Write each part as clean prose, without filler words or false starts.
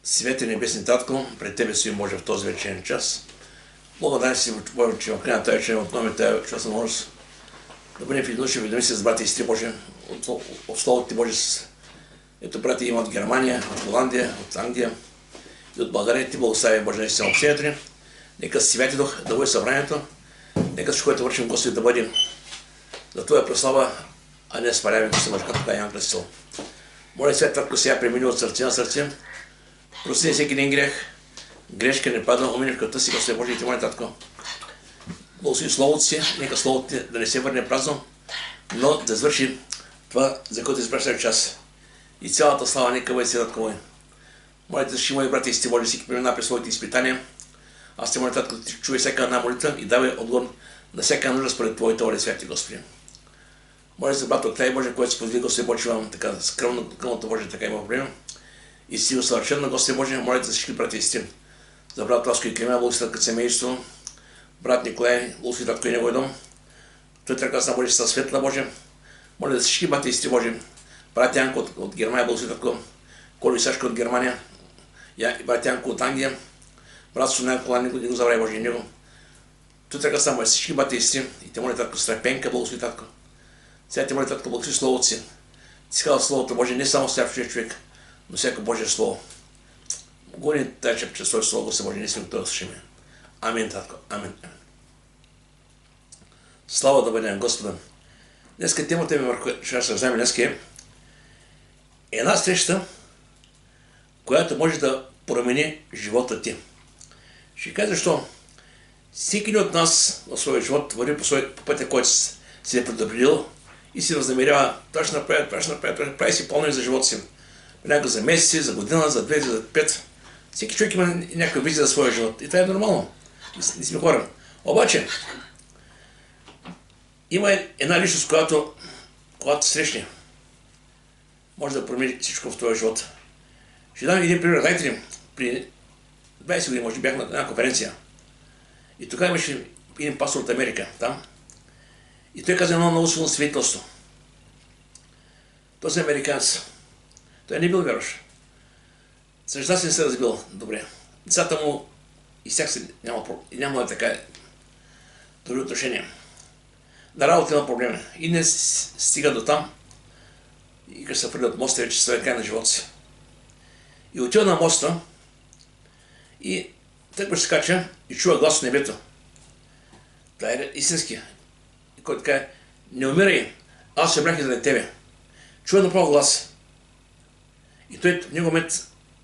Свети небесни Татко, пред Тебе си може в този вечерен час. Благодаря си, Боже, че в края на тази вечер отново тази чудесна възможност да бъдем в единодушие ведоми с брати и сестри Божи, от Словото Ти, Боже, ето брати има от Германия, от Холандия, от Англия и от България. Ти благослави, Боже, на истина общението ни. Нека Свети Дух да бъде събранието, нека всичко, което вършим, Господи, да бъде за Твоя прослава, а не спаляме, Господи, мъжка, така и Янка Сил. Моля, Свет Татко, сега премини от сърце на сърце. Прости всеки един грех, грешка не падна, умини в кръвта си, Господи Боже, и Ти моля, Татко. Благослови Словото си, нека Словото Ти да не се върне празно, но да извърши това, за което изпраща час. И цялата слава нека бъде си, Татко мой. Моля Те, защити мои брати и сестри Божи, всеки премина през своите изпитания. Аз Те моля, Татко, Ти чувай всяка една молитва и давай отговор на всяка нужда според Твоята воля, Святи Господи. Моля за брат от Тая Божия, който се подвига, Господи Боже, вам така скръмно кълното Божие, така има време. И си усъвършен, Господи Боже, моля за всички брати и сестри. За брат Ласко и Климя, благослови като семейство, брат Николай, благослови Татко и неговия дом. Той така на Божия със светла Божия. Моля за всички брати и сестри Божи. Брат Янко от Германия, благослови Татко. Коли Сашко от Германия. Брат Янко от Англия. Брат Сонян Колан, не го забравяй Божия него. Той така само е всички брати и сестри. И те моля Татко Страпенка, благослови Татко. Сега те моля Татко, благослови Словото си. Ти сказал Словото Божие, не само сляпчия човек, но всяко Божие Слово. Говори тази че чрез Твое Слово, Господи Боже, не сме готови да слушаме. Амин, Татко. Амин. Слава да бъде на Господа. Днеска темата ми върху ще се вземе днеска е една среща, която може да промени живота ти. Ще кажа защо. Всеки от нас в своя живот върви по пътя, който си е предопределил и си възнамерява точно напред, прави си планове за живота си. Понякога за месеци, за година, за 2, за 5. Всеки човек има някаква визия за своя живот. И това е нормално. Не сме хора. Обаче, има една личност, когато срещне, може да промени всичко в твоя живот. Ще дам един пример. Знаете ли, при 20 години, може би бях на една конференция. И тогава имаше един пастор от Америка там. И той каза едно много силно свидетелство. Този американец. Той не бил вярващ. Съжда се не се разбил добре. Децата му и всяк се няма така добри отношения. На работа има проблеми. И не стига до там. И като се фърли от моста, вече се край на живота си. И отива на моста и тъква се кача и чува глас от небето. Това е истински. И който така, не умирай, аз се бях и заради тебе. Чува направо глас. И той в него момент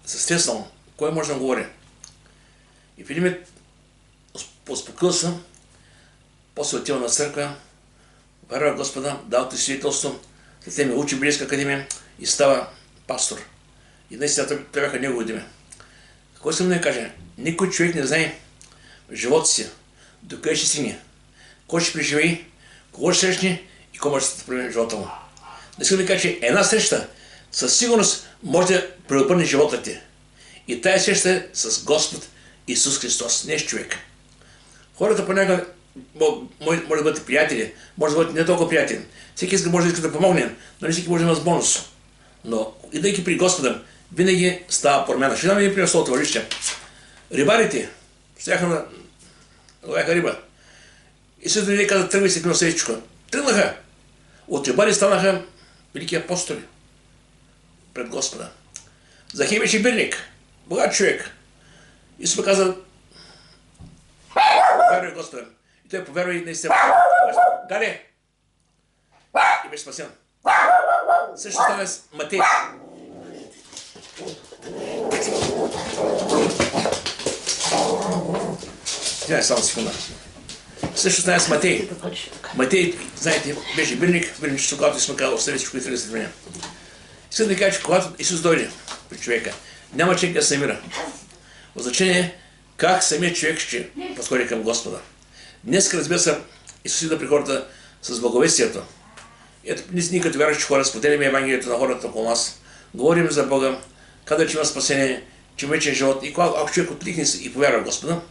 се стреснал. Кой може да му говори? И в един момент успокоил се, после отива на църква, вярва Господа, дал ти свидетелство, след ме учи в Библейска академия и става пастор. И наистина той бяха негови име. Какво искам да кажа? Никой човек не знае в живота си докъде ще стигне, кой ще преживее, кого ще срещне и кой може да се промени живота му. Не искам да кажа, че една среща със сигурност може да преобърне живота ти. И тая среща е с Господ Исус Христос, не с човек. Хората понякога може да бъдат приятели, може да бъдат не толкова приятели. Всеки може да иска да помогне, но не всеки може да има с бонус. Но идейки при Господа, винаги става промяна. Ще дам един пример с това вижте. Рибарите стояха на ловяха риба. И след това каза, тръгвай се към срещичко. Тръгнаха. От рибари станаха велики апостоли пред Господа. Захей беше бирник, богат човек. Исус му каза, повярвай Господа. И той повярва и наистина. Галя! И беше спасен. Също стана с Матей. Тя само секунда. Също стана с Матей. Матей, знаете, беше бирник, в бирничеството, когато сме казали, остави всичко и след меня. Искам да кажа, че когато Исус дойде при човека, няма човек да се намира. Значение е как самият човек ще подходи към Господа. Днес, разбира се, Исус идва при хората с благовестието. Ето, ние като вярващи хора споделяме Евангелието на хората около нас. Говорим за Бога, казва, че има спасение, че има вечен живот. И ако човек откликне и повярва в Господа,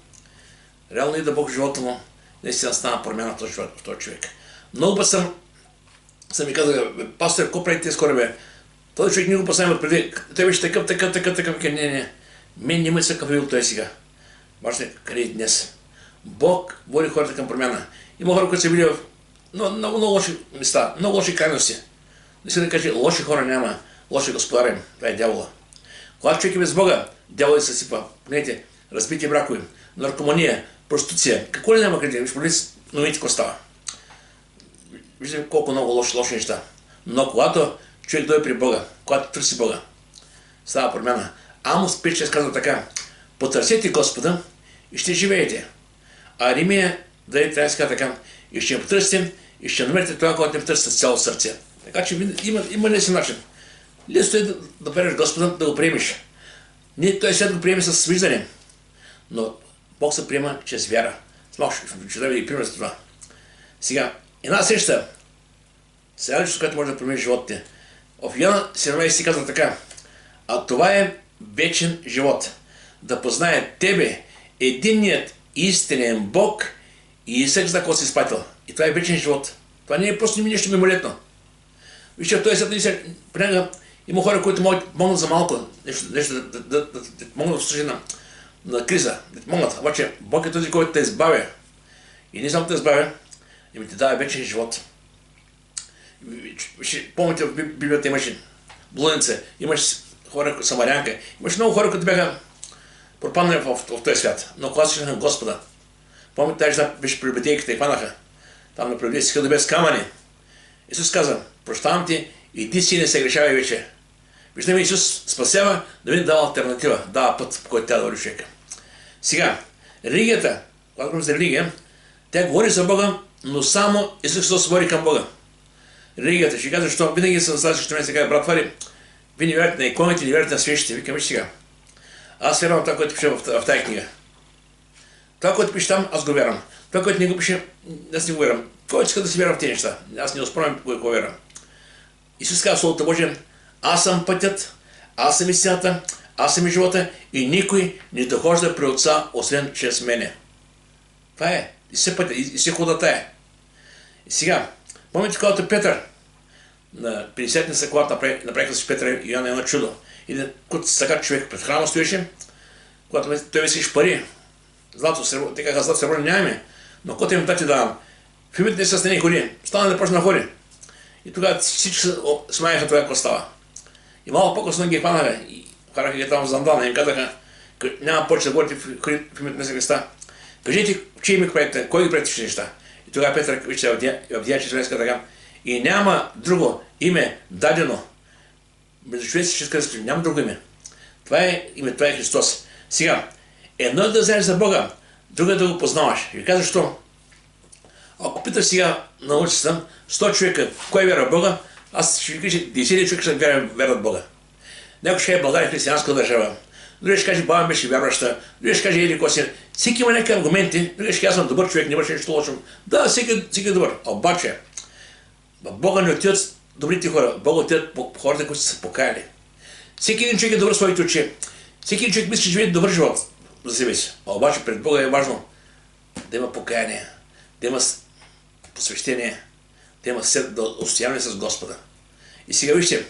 реално идва Бог в живота му, наистина стана промяна в този човек. Много път съм ми казал, пастор, какво прави тези хора, бе? Този човек не го познава преди. Той беше такъв. Не. Мен не мисля какъв е бил той сега. Важно е къде е днес. Бог води хората към промяна. Има хора, които са били в много лоши места, много лоши крайности. Не си да каже, лоши хора няма, лоши господари, това е дявола. Когато човек е без Бога, дявола се съсипва. Погледнете, разбити бракове, наркомания, проституция, какво ли няма къде, виж новините какво става. Виждаме колко много лоши неща. Но когато човек дойде при Бога, когато търси Бога, става промяна. Амос 5.6 казва така: потърсете Господа и ще живеете. А Римия 9.13 казва така: и ще потърсите и ще намерите това, което не потърсите с цяло сърце. Така че има лесен начин. Лесно е да береш Господа, да го приемеш. Ние той свят го приеме с виждане, но Бог се приема чрез вяра. Ще да ви пример за това. Сега, една среща, сега нещо, с което може да промени животите. В Йоанна 17 казва така: а това е вечен живот. Да познае Тебе, единният истинен Бог и Исус Христос, който си изпратил. И това е вечен живот. Това не е просто нещо мимолетно. Вижте, той след понякога има хора, които могат да помогнат за малко, нещо да могат да служи на криза, да могат. Обаче Бог е този, който те избавя. И не само те избавя, и ти дава вечен живот. Помните, в Библията имаше блудница, имаш хора, самарянка, имаш много хора, които бяха пропаднали в този свят. Но когато слушаха Господа, помните, тази жена беше при бетейката и хванаха. Там на пребедие си без камъни. Исус каза: прощавам ти, иди си и не се грешавай вече. Виждаме, Исус спасява, да ви дава алтернатива, дава път, по който тя да върви човека. Сега, религията, когато говорим за религия, тя говори за Бога, но само Исус Христос говори към Бога. Религията ще казва, защо винаги съм слушал, че мен се казва: брат Фари, вие не вярвате на иконите, не вярвате на свещите. Викам: виж сега, аз вярвам това, което пише в тази книга. Това, което пише там, аз го вярвам. Това, което не го пише, аз не го вярвам. Който иска да си вярва в тези неща? Аз не оспорвам кой вярвам. Исус казва в Словото Божие: аз съм пътят, аз съм истината, аз съм и живота и никой не дохожда при Отца, освен чрез мене. Това е. И се пътя, и се ходата е. И сега, помните, когато Петър на 50-ница, когато направиха с Петър и Йоанна едно чудо, и кут така човек пред храма стоеше, когато той висиш пари, злато, сребро, те казаха: злато, сребро нямаме, но когато им дати давам. В името не са стени гори, стана да почна хори. И тогава всички смаяха това, какво става. И малко по-късно ги хванаха и караха ги там в Зандана и им казаха: няма повече да говорите в името на Христа. Кажете, че име правите, кой ги правите неща? И тогава Петър вижте в Деяния 14 така: и няма друго име дадено между човеците, ще скажете, няма друго име. Това е име, това е Христос. Сега, едно е да знаеш за Бога, друго е да го познаваш. И казваш, що? Ако питаш сега на улицата 100 човека кой вярва в Бога, аз ще ви кажа 10 човека ще вярват в Бога. Някой ще каже: България е християнска държава. Други ще каже: баба беше вярваща. Други ще каже: еди коси. Всеки има някакви аргументи. Други ще каже: аз съм добър човек, не върши нещо лошо. Да, всеки е добър. Обаче, в Бога не отиват добрите хора. В Бога отиват хората, които са се покаяли. Всеки един човек е добър в своите очи. Всеки един човек мисли, че живее добър живот за себе си. Обаче пред Бога е важно да има покаяние, да има посвещение, да има отстояване с Господа. И сега вижте,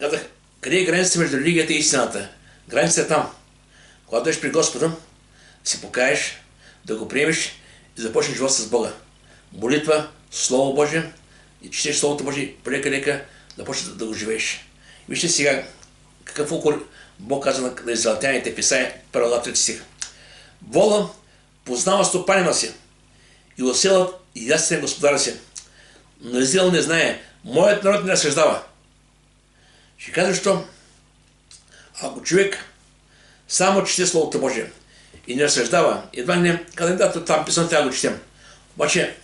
казах, къде е границата между религията и истината? Границата е там. Когато дойдеш при Господа, се покаеш, да го приемеш и започнеш живот с Бога. Молитва, Слово Божие, и четеш Словото Божие, полека-лека да почнеш да го живееш. Вижте сега какъв укор Бог каза на израелтяните в Исаия 1:3 стих. Вола познава стопанина си и оселът и ясен господаря си. Но Израил не знае, моят народ не разсъждава. Ще кажа, защо? Ако човек само чете Словото Божие и не разсъждава, едва не казвам: да, там писано, трябва да го четем. Обаче,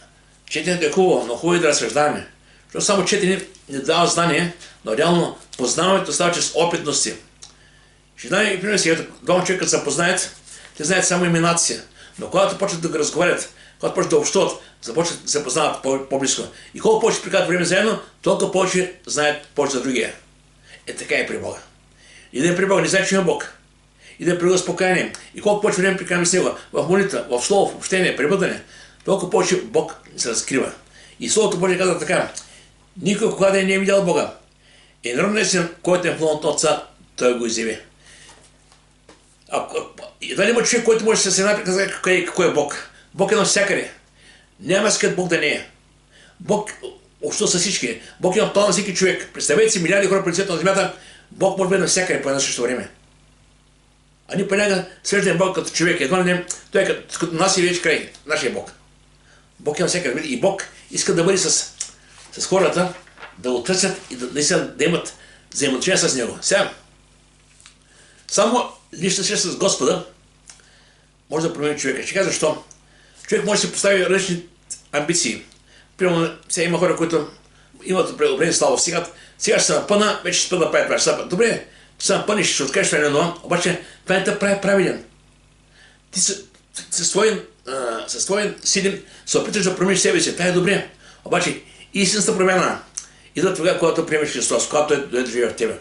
четенето е хубаво, но хубаво е да разсъждаваме. Защото само четене не дава знание, но реално познаването става чрез опитности. Ще дам и пример сега: двама човека, като се познаят, те знаят само имената си. Но когато почват да го разговарят, когато почват да общуват, започват да се познават по-близко. И колко повече прекарат време заедно, толкова повече знаят повече за другия. Е, така е при Бога. И да е при Бога, не знае, че има Бог. И да е при Бога с покаяние. И колко повече време прекараме с Него, в молитва, в слово, в общение, пребъдане, толкова повече Бог се разкрива. И Словото Божие казва така: никой, когато не е видял Бога, и народният син, който е в лоното на Отца, той го изяви. Едва ли има човек, който може да се напрека кой е Бог. Бог е навсякъде. Няма скът Бог да не е. Бог общо с всички. Бог има план на всеки човек. Представете си милиарди хора по лицето на земята, Бог може да бъде навсякъде по едно същото време. А ние понякога свеждаме Бог като човек. Едва не, той е като нас и вече край. Нашия Бог. Бог е навсякъде. И Бог иска да бъде с хората, да го търсят и да имат взаимоотношения с Него. Сега, само лична среща с Господа може да промени човека. Ще кажа защо. Човек може да си постави различни амбиции. Примерно, сега има хора, които имат определени слава. Сега ще се напъна, вече ще спа да прави това. Добре, ще се напъниш, ще откажеш това едно, обаче това не те прави правилен. Ти със своя силен се опиташ да промениш себе си. Това е добре. Обаче истинната промяна идва тогава, когато приемеш Христос, когато Той дойде да живее в тебе.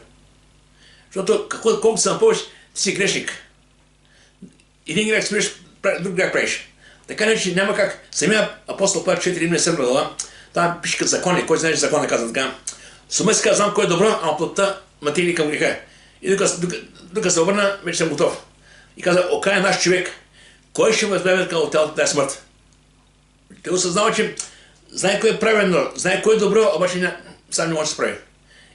Защото колкото се напълваш, ти си грешник. Един грех спираш, друг грех правиш. Така не, че няма как. Самия апостол Павел 4:7 глава, там пише като закони, кой знае, че закони казва така. С ума си знам кой е добро, ама плътта ме тегли към греха. И докато се обърна, вече съм готов. И каза, окай наш човек, кой ще ме избави от тялото тази смърт? Той осъзнава, че знае кой е правилно, знае кой е добро, обаче сам не може да се прави.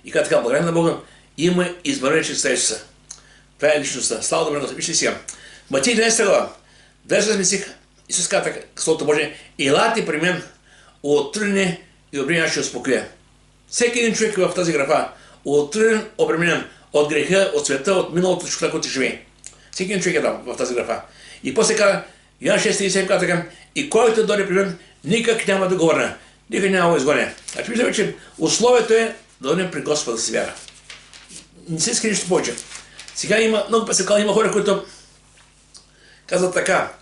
И каза така, благодаря на Бога, има избавление чрез Исуса. Това е личността. Слава добре, но вижте сега. Матей 11 глава, 28 стих, Исус каза така, Словото Божие, елате при мен, отрудени и обременен, аз ще успокоя. Всеки един човек в тази графа, отруден, обременен от греха, от света, от миналото човека, който живее. Всеки един човек е там, в тази графа. И после каза, Йоан 6:37 каза така, и който дойде при мен, никак няма да го върна, никак няма да го изгоня. Значи виждаме, че условието е да дойдем при Господа да си вяра. Не се иска нищо повече. Сега много път се казва, има хора, които казват така,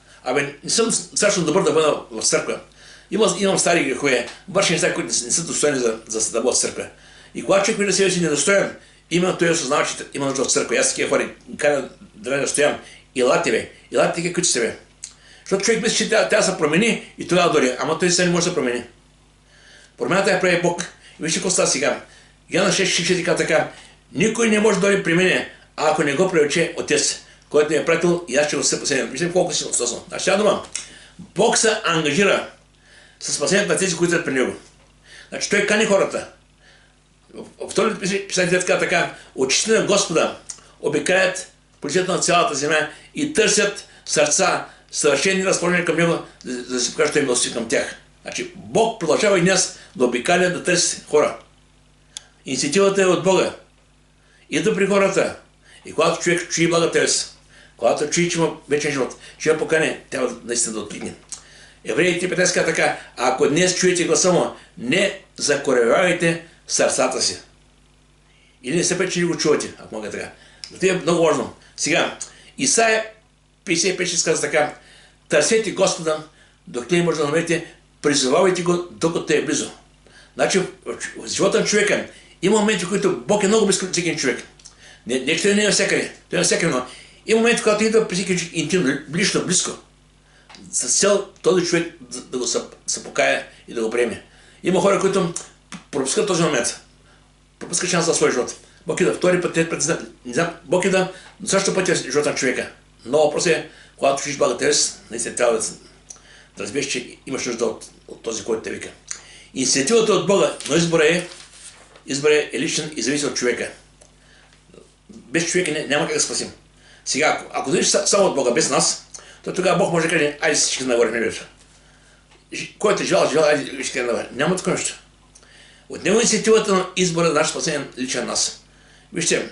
не съм страшно добър да бъда в църква. Имам стари грехове, върши неща, които не са достойни за да бъдат в църква. И когато човек вижда себе си недостоен, именно той осъзнава, че има нужда в църква. Аз такива хора каня да стоям. Елате такива, които сте бе. Защото човек мисли, че тя се промени и тогава дори. Ама той сега не може да се промени. Промяната я прави Бог. И вижте какво става сега. Йоанна 6:64 казва така, никой не може да дойде при мене, ако не го привлече Отец, който ме е пратил и аз ще го се последвам. Вижте колко си относно. Значи сега дума. Бог се ангажира с спасението на тези, които са при него. Значи той кани хората. В второто писание така, очите на Господа обикаят по лицето на цялата земя и търсят сърца, съвършени разположени към него, за да се покаже, че той милости към тях. Значи Бог продължава и днес да обикаля, да търси хора. Инициативата е от Бога. Идва при хората. И когато човек чуи благата, когато чуи, че има вечен живот, че има покане, трябва наистина да откликне. Евреи 3:15 казва така, ако днес чуете гласа му, не закоревявайте сърцата си. Или не се пече, че го чувате, ако мога така. Но това е много важно. Сега, Исаия 55 казва така, търсете Господа, докато не може да намерите, призовавайте го, докато е близо. Значи, в живота на човека има моменти, в които Бог е много близко до всеки човек. Нещо не е всякъде. Той е всякъде, но има моменти, когато идва при всеки интимно, близко. С цел този човек да го се покая и да го приеме. Има хора, които пропускат този момент. Пропускат шанса за своя живот. Бог идва втори път, трети път, не знам, Бог идва на същото път е живота на човека. Но въпрос е, когато чуеш благата, наистина трябва да разбереш, че имаш нужда от този, който те вика. Инициативата от Бога, но избора е личен и зависи от човека. Без човека няма как да спасим. Сега, ако зависиш само от Бога, без нас, то тогава Бог може да каже, айде всички нагоре в небето. Който е желал, айде ще нагоре. Няма такова нещо. От него инициативата на избора на наш спасен личен нас. Вижте,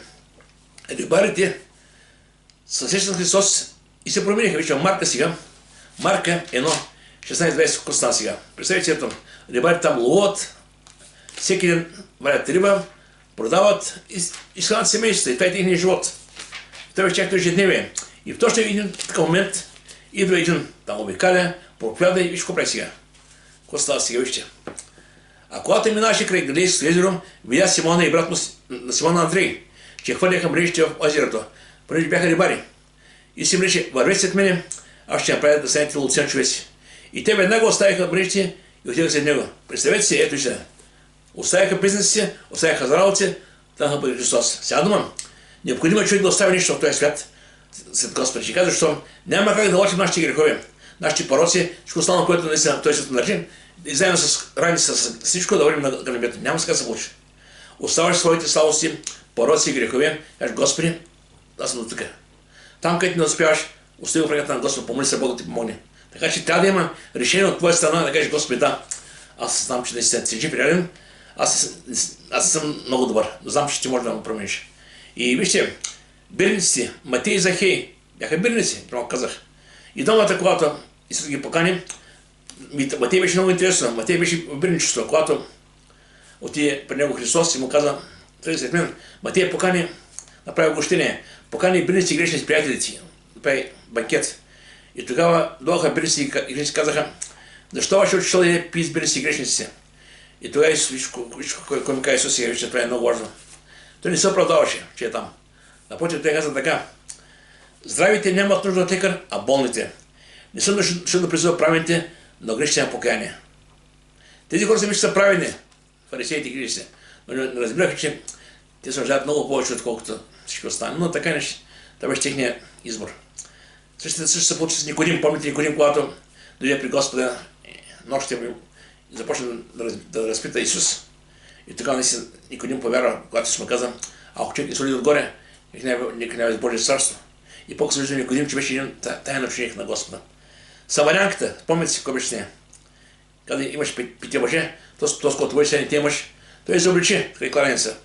рибарите се срещат на Христос и се промениха. Вижте, Марка сега, Марка 1:16-20 костана сега. Представете ето, рибарите там ловуват, всеки ден варят риба, продават и схранят семейството. И това е техния живот. Това е чакто ежедневие. И в точно един такъв момент идва един там обикаля, проповяда и виж какво прави сега. Какво става сега, вижте. А когато минаваше край Галилейското езеро, видя Симона и брат му на Симона Андрей, че хвърляха мрежите в езерото, понеже бяха рибари. И си им рече, вървете след мене, аз ще направя да станете ловци на човеци. И те веднага оставиха мрежите и отидаха след него. Представете си, ето ще. Оставяха бизнеса си, оставяха за работи, тръгнаха при Христос. Сега думам, необходимо е човек да остави нещо в този свят, след Господа. Ще казва, защото няма как да лъчим нашите грехове, нашите пороци, всичко останало, което наистина той се държи, и заедно с раните, с всичко да вървим на небето. Няма сега да се получи. Оставаш своите слабости, пороци и грехове, кажеш, Господи, аз съм до тук. Там, където не успяваш, остави в ръката на Господа, помоли се Бог да ти помогне. Така че трябва да има решение от твоя страна да кажеш, Господи, да, аз знам, че наистина си жив и реален, аз съм много добър, но знам, че ти можеш да ме промениш. И вижте, бирниците, Матей и Захей, бяха бирници, прямо казах. И домата, когато Исус ги покани, Матей беше много интересно, Матей беше в бирничество, когато отиде при него Христос и му каза, тръгни след мен, Матей покани, направи гощение, покани бирници грешни с приятелите, направи банкет. И тогава дойдоха бирници и грешни казаха, защо ваше отишъл да пи с бирници и грешници? И тогава Исус, кой ми каза Исус, сега вижте, това е много важно. Той не се оправдаваше, че е там. Напротив, той каза така, здравите нямат нужда от лекар, а болните. Не съм дошъл да призова правените, но грешните на покаяние. Тези хора са са праведни, фарисеите и грешници, но не разбираха, че те се нуждаят много повече, отколкото всички останали. Но така нещо, това беше техният избор. Също се получи с Никодим. Помните Никодим, когато дойде при Господа нощите и започна да разпита Исус. И тогава Никодим повярва, когато Исус му каза, ако човек не соли отгоре, нека не е Божие царство. И по-късно вижда Никодим, че беше един таен ученик на Господа. Самарянката, спомните си, кой беше с нея. Когда имаш пите мъже, този, който бъде седен, ти имаш, той се обличи, така и кланяница.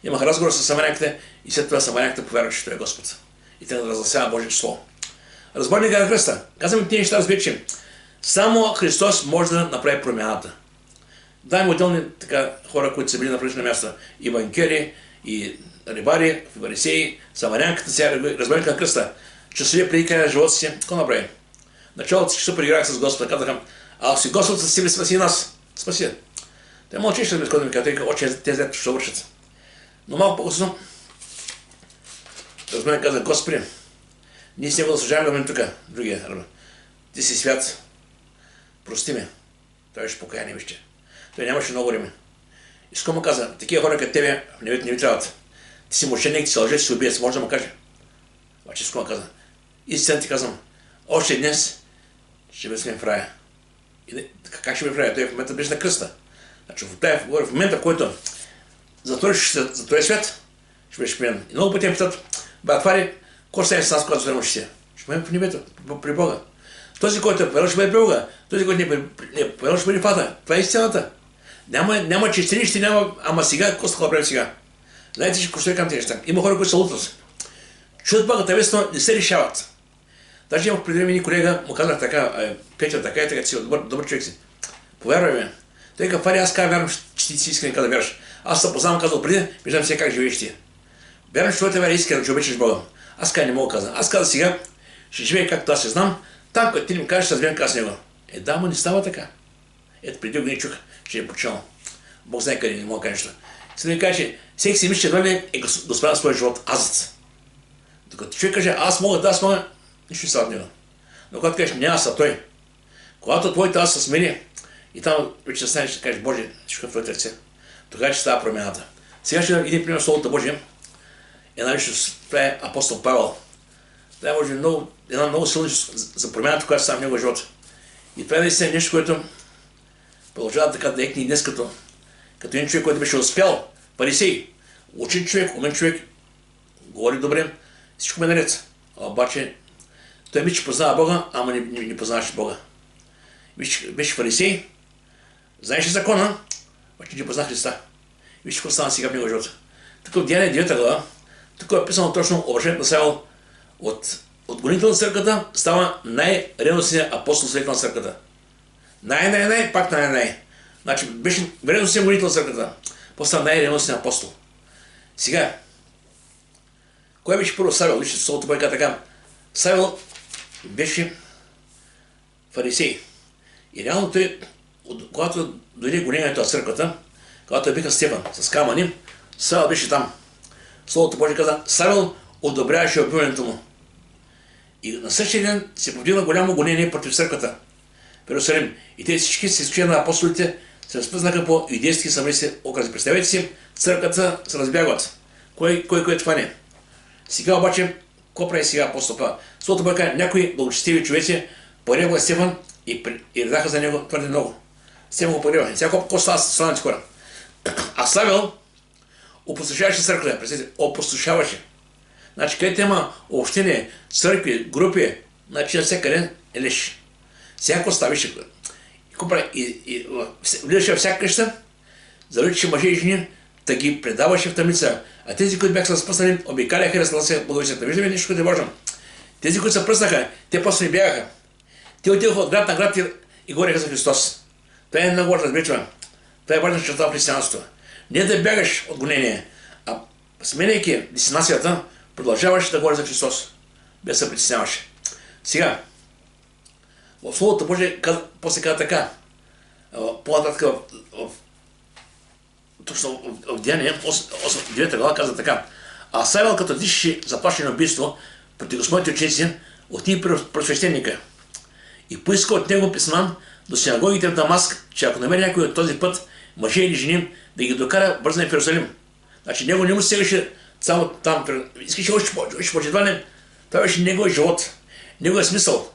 Имах разговор с самарянката и след това самарянката повярва, че той е Господ. И те разгласява Божието Слово. Разбойника на кръста. Казвам тези неща, разбира, че само Христос може да направи промяната. Дай отделни хора, които са били на прилично място. И банкери, и рибари, фарисеи, самарянката, сега разбойника на кръста. Часове преди края на живота си, какво направи? Началото си супер играх с Господа, казаха, ако си Господ със себе спаси нас, спаси. Те мълчиш, да ми казаха, очи тези лето ще вършат. Но малко по-късно, разбойник каза, Господи, ние с него да служаваме да бъдем тук, другия ръба. Ти си свят, прости ме. Той беше покаяние, вижте. Той нямаше много време. Искам му каза, такива хора като тебе в небето не ви трябват. Ти си мошенник, ти си лъжец, ти си убиец, може да му каже. Обаче искам му каза, истина ти казвам, още днес ще бъдем в рая. И как ще бъде в рая? Той в момента беше на кръста. Значи в момента, в който затвориш за този свят, ще бъдеш приеман. И много пъти ме питат, братвари, кой стане с нас, когато вземем ще ще бъдем в небето, при Бога. Този, който е поверил, ще бъде при Бога. Този, който не е поверил, ще бъде в ада. Това е истината. Няма чистилище, няма, ама сега, какво става правим сега? Знаете, че ще към тези неща. Има хора, които са лутат. Чуят Богата вест, но не се решават. Даже имах преди един колега, му казах така, Петя, така и така, си добър човек си. Повярвай ме. Той казва, аз казвам, вярвам, че ти си искрен, да вярваш. Аз се познавам, казал преди, виждам сега как живееш ти. Вярвам, че твоята вяра е искрена, че обичаш Бога. Аз казвам, не мога казвам. Аз казвам сега, ще живея както аз се знам, там, като ти ми кажеш, ще разберем как с него. Да, но не става така. Ето преди години чух, че е починал. Бог знае къде, не мога да кажа нещо. Сега ми каже, че всеки си мисли, че той е господар на своя живот, азът. Докато човек каже, аз мога, нищо не става от него. Но когато кажеш, не аз, а той. Когато твоите аз се смени, и там вече станеш, ще кажеш, Боже, всичко в твоите ръце. Тогава ще става промяната. Сега ще дам един пример с Словото Божие. Една личност, това е апостол Павел. Това е може една много силна за промяната, която става в неговия живот. И това е наистина нещо, което продължава така да екне и днес като един човек, който беше успял, фарисей, учен човек, умен човек, говори добре, всичко ме наред. Обаче той мисля, че познава Бога, ама не познаваше Бога. Беше фарисей, знаеше закона, обаче не позна Христа. Вижте какво стана сега в неговия живот. Тук в Деяния 9 глава, тук е писано точно обращението на Савел от гонител на църквата става най-ревностният апостол след на църквата. Пак най. Значи беше ревностният гонител на църквата, после става най-ревностният апостол. Сега, кой беше първо Савел? Вижте, Словото Божие така. Савел беше фарисей. И реално той, когато дойде гонението на църквата, когато биха Стефан с камъни, Савел беше там. Словото Божие каза, Савел одобряваше убиването му. И на същия ден се повдигна голямо гонение против църквата в Йерусалим. И те всички, с изключение на апостолите, се разпъзнаха по юдейски и самарийски окрази. Представете си, църквата се разбягват. Кой това не? Сега обаче, Какво прави сега апостол Павел? Словото Бога, някои благочестиви човеци пореваха Стефан и редаха за него твърде много. Стефан го пореваха. Сега какво става с останалите хора? А Савел опустошаваше църквата. Представете, опустошаваше. Значи, където има общини, църкви, групи, значи навсякъде е леш. Сега какво ставише? Влизаше във всяка къща, завличаше мъже и жени, да ги предаваше в тъмница. А тези, които бяха се разпръснали, обикаляха и разпръснаха благовестията. Виждаме нещо, което е важно. Тези, които се пръснаха, те просто не бягаха. Те отиваха от град на град и говореха за Христос. Това е много важно, разбирате. Това е важна черта в християнството. Не да бягаш от гонение, а сменяйки дестинацията, продължаваш да говориш за Христос. Без да се притесняваш. Сега, в Словото Божие после каза така, по-нататък точно в Деяние, 9 глава каза така: а Савел, като дишеше заплашено убийство против Господните ученици, отиде при просвещеника и поиска от него писма до синагогите в Дамаск, че ако намери някой от този път, мъже или жени, да ги докара бързо в Иерусалим. Значи него не му стигаше само там, искаше още повече. Това беше неговия живот, неговия смисъл.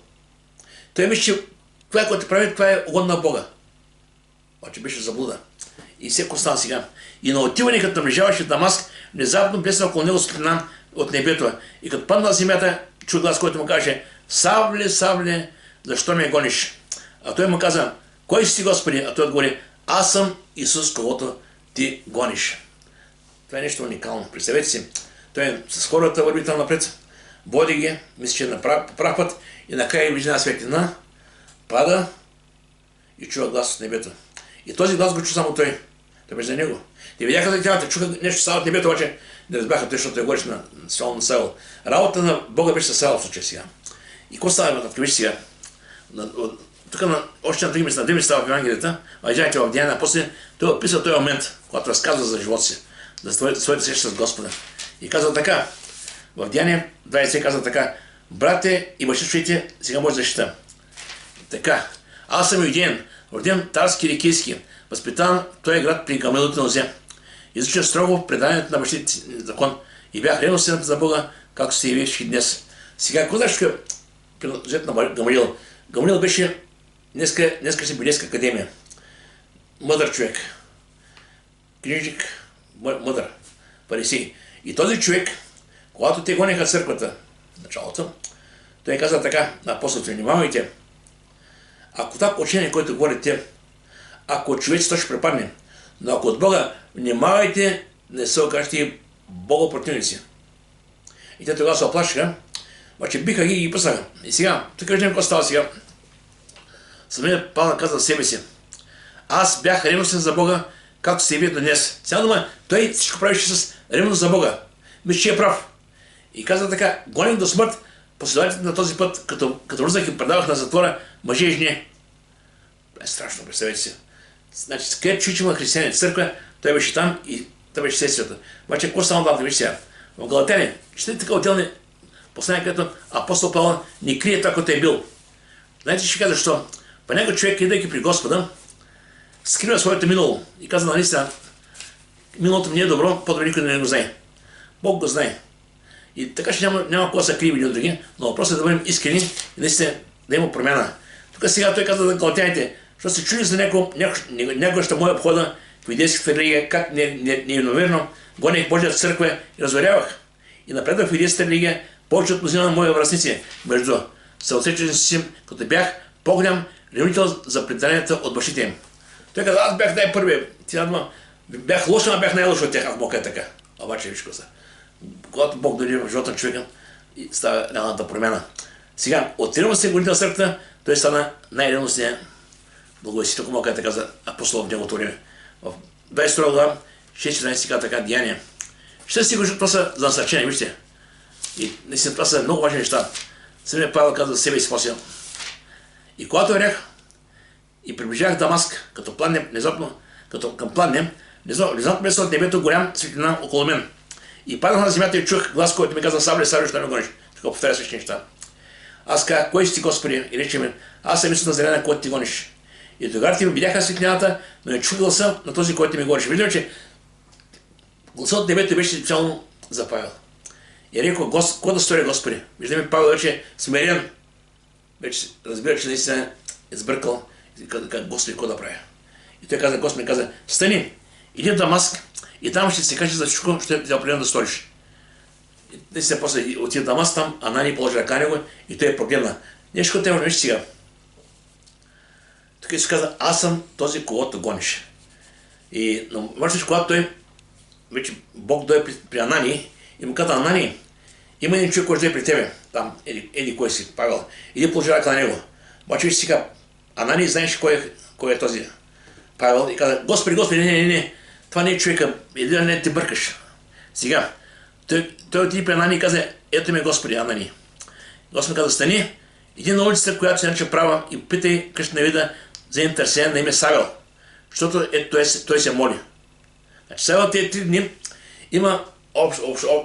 Той мисли, че това, което прави, това е угодно на Бога. Обаче беше заблуда. И всеко стана сега. И на отиване, като наближаваше в Дамаск, внезапно блесна около него светлина от небето. И като падна на земята, чу глас, който му каже: Савле, Савле, защо ме гониш? А той му каза: кой си ти, Господи? А той отговори: аз съм Исус, когото ти гониш. Това е нещо уникално. Представете си, той с хората върви там напред, води ги, мисля, че на прав път, и накрая вижда една светлина, пада и чува глас от небето. И този глас го чу само той. Той беше за него. Те видяха за тялата, чуха нещо става от небето, обаче не разбраха той, защото той говориш на Савел. Работа на Бога беше със Савел в случая сега. И какво става? Виж сега. Тук още на други места, на други места в Евангелията, видяхте в Деяния, после той описва този момент, когато разказва за живота си, за своята среща с Господа. И казва така, в Деяния 20 казва така: брате и бащи, чуйте, сега може да защита. Така, аз съм юдеен, роден Тарски Ликийски, възпитан в този град при Гамалиеловите нозе. Изучен строго в преданието на бащите закон и бях ревностен за Бога, както се явиш и днес. Сега, какво знаеш, принадлежат на Гамалиел? Гамалиел беше днеска си библейска академия. Мъдър човек. Книжник, мъдър. Фарисей. И този човек, когато те гонеха църквата в началото, той каза така на апостолите: внимавайте, ако това учение, което говорите, ако от човечеството ще препадне, но ако от Бога, внимавайте, не се окажете богопротивници. И те тогава се оплашиха, обаче биха ги и пъснаха. И сега, тук виждаме какво става сега. Самият Павел каза за себе си: аз бях ревностен за Бога, както се яви до днес. Сега дума, той всичко правеше с ревност за Бога. Мисля, че е прав. И каза така: гоним до смърт последователите на този път, като вързах и предавах на затвора мъже и жени. Е страшно, представете си. Значи, където чуй, че има християни в църква, той беше там и той беше следствието. Обаче, какво стана да виж сега? В Галатяни, ще така отделни послания, където апостол Павел не крие това, което е бил. Знаете, ще кажа защо? Понякога човек, идейки при Господа, скрива своето минало и казва: наистина, миналото ми не е добро, по-добре никой не го знае. Бог го знае. И така ще няма кога са криви или от други, но въпросът е да бъдем искрени и наистина да има промяна. Тук сега той каза да галатяните: защото се чули за някоя моя обхода в юдейската религия, как неимоверно гонех Божията църква и разорявах. И напредвах в юдейската религия повече от мнозина на мои връстници, между съотечествениците си, като бях по-голям ревнител за преданията от бащите им. Той каза: аз бях най-първия. Бях лош, но бях най-лош от тях, ако мога така. Обаче виж какво са. Когато Бог дойде в живота на човека, и става реалната промяна. Сега, от ревностния гонител църквата, той стана най-ревностния благовестител, ако мога така за апостол в неговото време. В 22 глава, 6-14 сега така Деяния. Ще си го, защото това са за насърчение, вижте. И наистина това са много важни неща. Самият Павел каза за себе си после. И когато вървях и приближавах Дамаск, като пладне, внезапно, като към пладне, внезапно блесна от небето голям светлина около мен. И паднах на земята и чух глас, който ми каза: Савле, Савле, що ме гониш? Така повтаря същите неща. Аз казах: кой си ти, Господи? И рече ми: аз съм Исус Назарянин, който ти гониш. И тогава ти ми видяха светлината, но не чух гласа на този, който ми гониш. Виждам, че гласът от небето беше специално за Павел. И рекал, какво да стори, Господи? Виждаме, Павел вече е смирен. Вече разбира, че наистина е сбъркал. И каза, Господи, какво да правя? И той каза, Господи каза, стани, иди в Дамаск и там ще се каже за всичко, ще ти определено да сториш. И наистина после отида в Дамаск, там Анани положи ръка на него и той е прогледна. Нещо те виж сега. Тук се каза, аз съм този, когото гониш. И може когато той, вече Бог дойде при Анани и му каза, Анани, има един човек, който дойде при тебе, там, еди кой си, Павел, иди положи ръка на него. Обаче виж сега, Анани знаеш кой е този Павел и каза, Господи, не, това не е човека, един не те бъркаш. Сега, той отиде при Анани и каза, ето ме Господи, Анани. Господи каза, стани, иди на улицата, която се нарича Права и питай къща на вида за един търсен на име Савел, защото той се моли. Значи Савел тези 3 дни има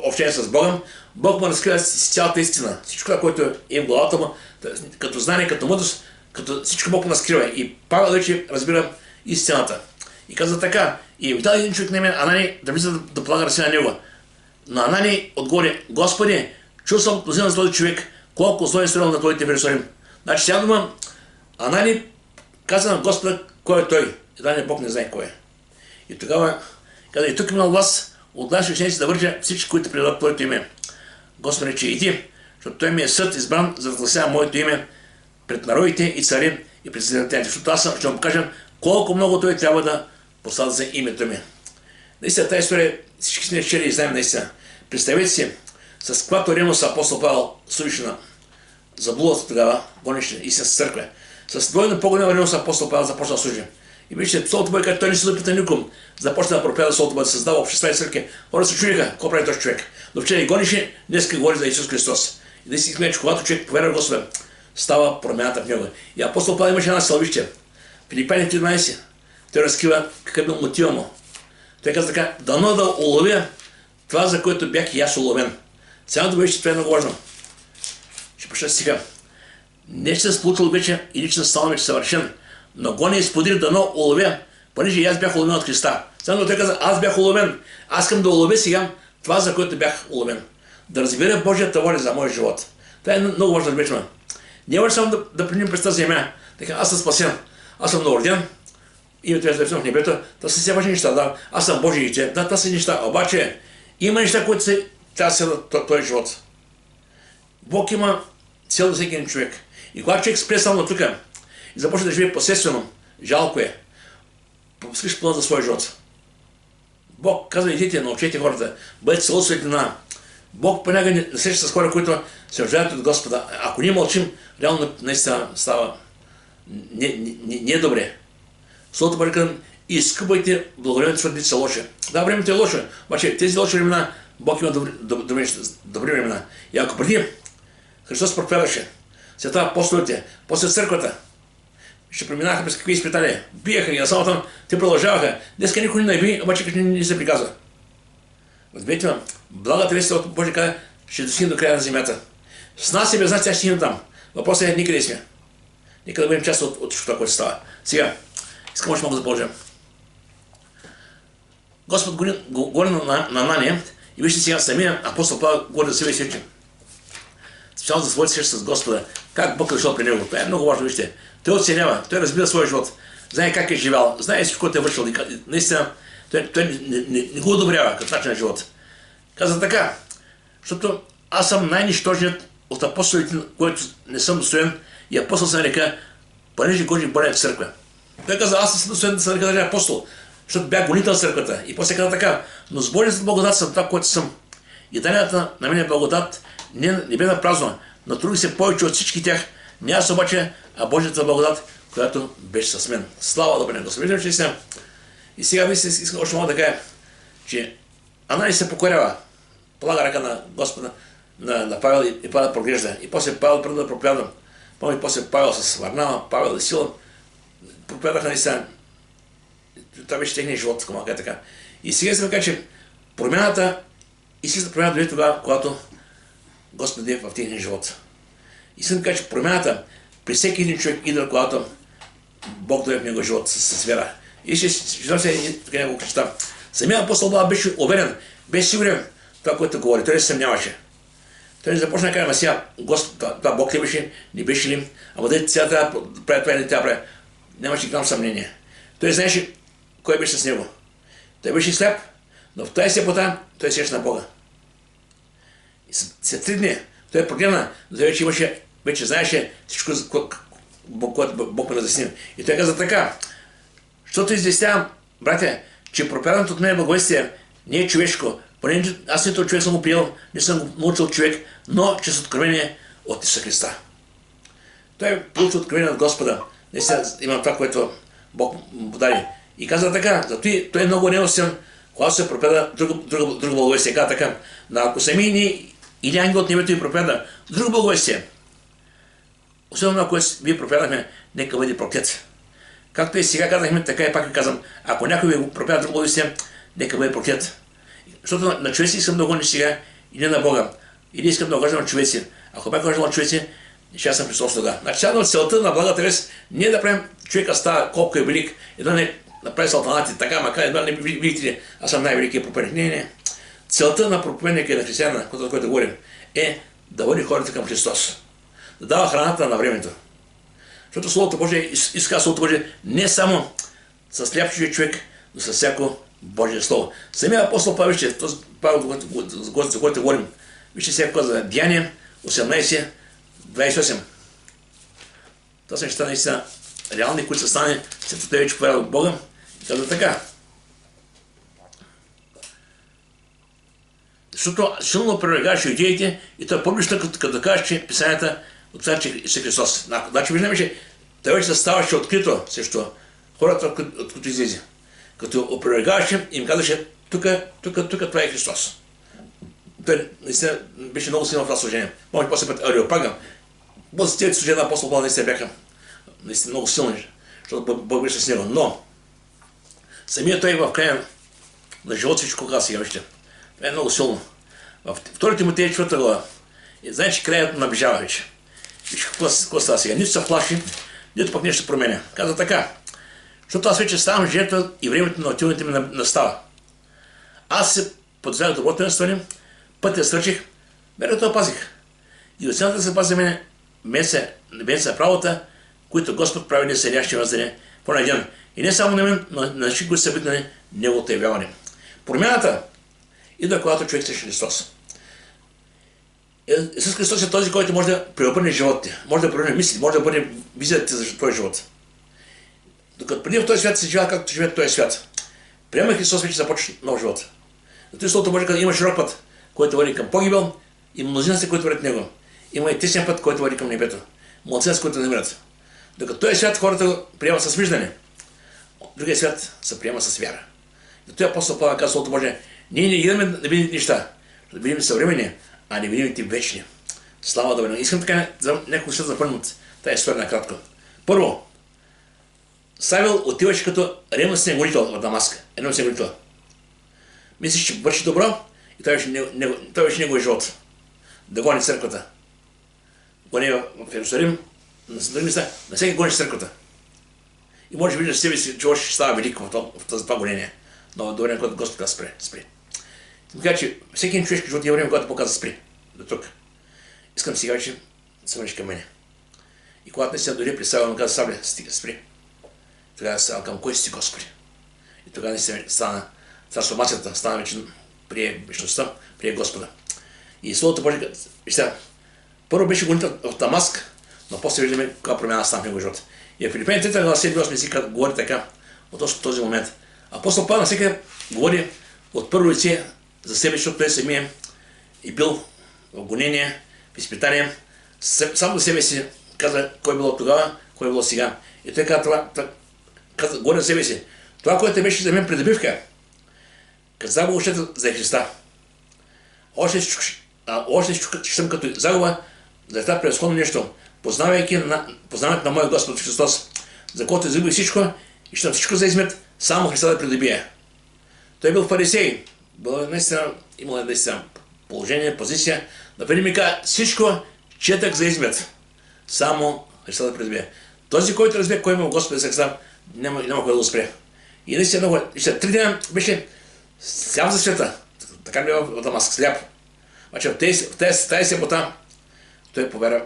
общение с Богом, Бог му разкрива с цялата истина, всичко това, което е в главата му, като знание, като мъдрост, като всичко Бог му разкрива. И Павел вече разбира истината. И каза така, и видял един човек на име Анани да влиза да полага ръце на него. Но Анани отговори, Господи, чул съм мнозина за този човек, колко зло е сторил на твоите в Иерусалим. Значи сега дума, Анани каза на Господа кой е той. И да Бог не знае кой е. И тогава каза, и тук имал власт от наши ученици да вържа всички, които предадат твоето име. Господи, че иди, защото той ми е съд избран, за да гласява моето име пред народите и цари и пред съдържателите. Защото аз ще му покажа колко много той трябва да поставя за името ми. Наистина тази история всички сме чели и знаем наистина. Представете си, с каквато ревност апостол Павел служеше на заблудата тогава, гонеше истинска църква. С двойно по-голяма ревност апостол Павел започна да служи. И вижте, Словото Божие, като той не се запита ником, започна да проповядва Словото Божие, да създава общества и църкви. Хора се чудиха, какво прави този човек. Но вчера и гонеше, днес говори за Исус Христос. И да си изгледа, че когато човек повярва в Господа, става промяната в него. И апостол Павел имаше една стълбище. Филипяни 13. Той разкрива какъв бил мотива му. Той каза така, дано да уловя това, за което бях и аз уловен. Сега да бъдеш, че това е много важно. Ще почна сега. Не ще се получил вече и лично ставам вече съвършен, но го не изподир дано уловя, понеже и аз бях уловен от Христа. Сега той каза, аз бях уловен. Аз искам да уловя сега това, за което бях уловен. Да разбера Божията воля за моя живот. Това е много важно да разберем. Не може само да преминем през тази земя. Така, аз съм спасен. Аз съм новороден. Името е записано в небето. Това са все важни неща. Да. Аз съм Божие дете. Да, това са неща. Обаче има неща, които трябва да се на този живот. Бог има цел за всеки един човек. И когато човек спре само тук и започне да живее посредствено, жалко е. Пропускаш плана за своя живот. Бог казва, идите, научете хората, бъдете село светлина. Бог понякога не среща с хора, които се нуждаят от Господа. Ако ние мълчим, реално наистина става не добре. Словото Божие казва, изкъпвайте благовремените твърдите са лоши. Да, времето е лошо, обаче тези лоши времена Бог има добри времена. И ако преди Христос проповядваше, след това апостолите, после църквата, ще преминаха през какви изпитания, биеха ги, а само там те продължаваха. Днеска никой не би, обаче не се приказва. Разберете ме, благата вест от Божия каза, ще достигнем до края на земята. С нас и без нас тя ще стигне там. Въпросът е никъде сме. Нека да бъдем част от това, което става. Сега, искам още малко да положа. Господ говори на Анания и вижте сега самия апостол Павел говори за себе и свечи. Специално за своята среща с Господа, как Бог е дошъл при него. Това е много важно, вижте. Той оценява, той разбира своя живот, знае как е живял, знае всичко, което е вършил. Наистина, той не го одобрява като начин на живота. Каза така, защото аз съм най-нищожният от апостолите, който не съм достоен и апостол се нарека, понеже Божи борен в църква. Той каза, аз не съм достоен да се нарека даже апостол, защото бях гонител в църквата. И после каза така, но с Божията благодат съм това, което съм. И данията на мен е благодат не бе напразна, натрудих се повече от всички тях, не аз обаче, а Божията благодат, която беше с мен. Слава да бъде Господи. Виждам, че сега. И сега ви искам още малко да кажа, че Анани се покорява, полага ръка на Господа, на Павел и Павел проглежда. И после Павел преди да проповядва. Помни после Павел с Варнава, Павел и Сила проповядаха наистина. Това беше техния живот, така. И сега се кажа, че промяната, истинската промяна дойде тогава, когато Господ е в техния живот. И искам да кажа, че промяната при всеки един човек идва, когато Бог дойде в него живот с вера. И ще се така няколко неща. Самия апостол Павел беше уверен, беше сигурен това, което говори. Той не се съмняваше. Той не започна да каже, сега, това Бог ли беше, не беше ли, ама дайте сега трябва да прави това и не трябва да прави. Нямаше грам съмнение. Той знаеше кой беше с него. Той беше сляп, но в тази слепота той срещна на Бога. И след 3 дни той прогледна, но той вече знаеше всичко, което Бог ме разяснил. И той каза така, защото известявам, братя, че проповядването от мен благовестие не е човешко, поне аз нито от човек съм го приел, не съм го научил от човек, но чрез откровение от Исуса Христа. Той получи откровение от Господа. Наистина има това, което Бог му подаде. И каза така, зато той е много неусилен, когато се проповяда друго благовестие. Каза така, ако сами ни или ангел от небето ви проповяда друго благовестие, особено ако вие проповядахме, нека бъде проклет. Както и сега казахме, така и пак ви казвам, ако някой ви проповяда друго благовестие, нека бъде проклет. Защото на човеци искам да гониш сега и не на Бога. Или искам да огаждам на човеци. Ако бях огаждам на човеци, ще съм Христос тогава. Значи целта на благата вест не е да правим човека става колко е велик, едва не направи салтанати, така, макар едва не видите ли, аз съм най-великият проповедник. Не. Целта на проповедника и на християнина, за който говорим, е да води хората към Христос. Да дава храната на времето. Защото Словото Божие иска Словото Божие не само с сляп човек, но с всяко Божие Слово. Самия апостол Павел, за който говорим, вижте сега каза Деяния 18:28. Това са неща наистина реални, които са стане, след като вече повярват от Бога. И казва така. Защото силно опровергаваше идеите и той публично като да каже, че писанията отварят, че Исус Христос. Значи виждаме, че той вече ставаше открито срещу хората, от които излезе. Като опровергаваше, им казваше, тук това е Христос. Той наистина беше много силно в това служение. Може после път Ареопага. Тези служения на апостол Павел наистина бяха наистина много силни, защото Бог беше с него. Но самият той в края на живота всичко каза сега, вижте. Това е много силно. В 2 Тимотея 4 глава. Знаете, че краят наближава вече. Виж какво става сега. Нито се плаши, нито пък нещо променя. Каза така. Защото аз вече ставам жертва и времето на отиването ми настава. Аз се подзвях доброто настване, пътя свърших, верата опазих. И от цялата се пази мен са правата, които Господ прави не седящи въздаде по ден. И не само на мен, но на всички, които са битнали Неговото явяване. Промяната идва, когато човек срещу Христос. Исус Христос е този, който може да преобърне живота ти, може да преобърне мисли, може да бъде визията ти за твоя живот. Докато преди в този свят се живее както живее в този свят. Приема Христос, вече започва нов живот. Зато Словото Божие казва, има широк път, който води към погибел, и мнозина са, които водят него. Има и тесен път, който води към небето. Малцина са, които намират. Докато този свят хората го приема с виждане, другия свят се приема с вяра. Зато апостол Павел казва Словото Божие, ние не гледаме да видим неща, да видим съвременни, а не видим ти вечни. Слава да бъде. Искам така няколко неща да запомнят тази история накратко. Първо, Савел отиваше като ревностен молител в Дамаск. Ревностен молител. Мислиш, че върши добро и той беше неговия живот. Да гони църквата. Гони в Иерусалим, на други места, на всеки гони църквата. И може да виждаш себе си, че още ще става велико в това гонение. Но до време, когато Господ каза спри. Така че всеки човешки живот има време, когато показва спри. До тук. Искам сега вече да се върнеш към мене. И когато не се дори при Савел, му каза, Савле, стига, спри. Тогава се към кой си, Господи? И тогава не се стана трансформацията, стана вече прие вечността, прие Господа. И Словото Божие, вижте, първо беше гонител в Дамаск, но после виждаме каква промяна стана в него живота. И в Филипени 3 глава 7-8 стих говори така, от този момент. Апостол Павел навсякъде говори от първо лице за себе, защото той самия и бил в гонение, в изпитание, само за себе си каза кой е било тогава, кой е било сега. И той каза това, говори за себе си. Това, което беше за мен придобивка, като загуба за Христа. Още съм като загуба за това превъзходно нещо, познаването на моя Господ Христос, за който изгубих всичко и ще всичко за измет, само Христа да придобие. Той бил фарисей, имал наистина положение, позиция, но преди ми каза, всичко четах за измет, само Христа да придобие. Този, който разбие кой има Господ Христа, няма кой да го спре. И наистина много, 3 дена беше сляп за света, така била в Дамаск, сляп. Значи в тази събота той повярва,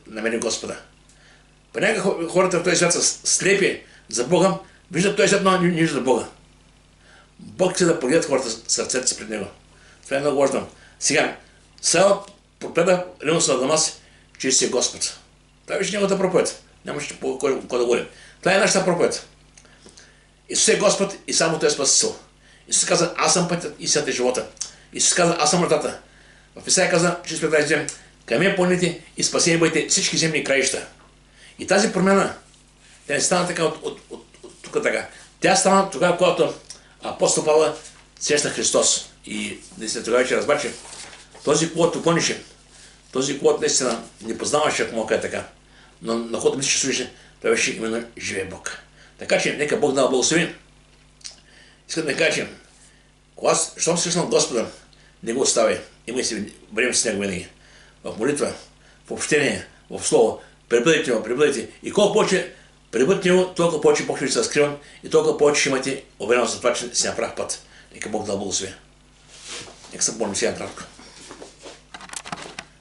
намери Господа. Понякога хората в този свят са слепи за Бога, виждат този свят, но не виждат Бога. Бог иска да погледат хората сърцето си пред Него. Това е много важно. Сега, Савел проповеда ревността на Дамас, че си е Господ. Това беше неговата проповед. Нямаше кой да говорим. Това е нашата проповед. Исус е Господ и само Той е Спасител. Исус каза, аз съм пътят, истината и живота. Исус каза, аз съм вратата. В Исаия каза, че сме тази към мен пълните и спасени бъдете всички земни краища. И тази промяна, тя не стана така от тук така. Тя стана тогава, когато апостол Павел срещна Христос. И наистина тогава вече разбра, че този, който гонеше, този, който наистина не познаваше, ако мога така, но на хода мисли, че слушаше, той беше именно живее Бог. Така че, нека Бог да благослови. Искам да кажа, че щом си срещнал Господа, не го оставяй. Имай си време с Него винаги. В молитва, в общение, в слово. Пребъдете му, пребъдете. И колко повече пребъдете му, толкова повече Бог ще се разкрива и толкова повече ще имате увереност за това, че си на прав път. Нека Бог да благослови. Нека се помолим сега кратко.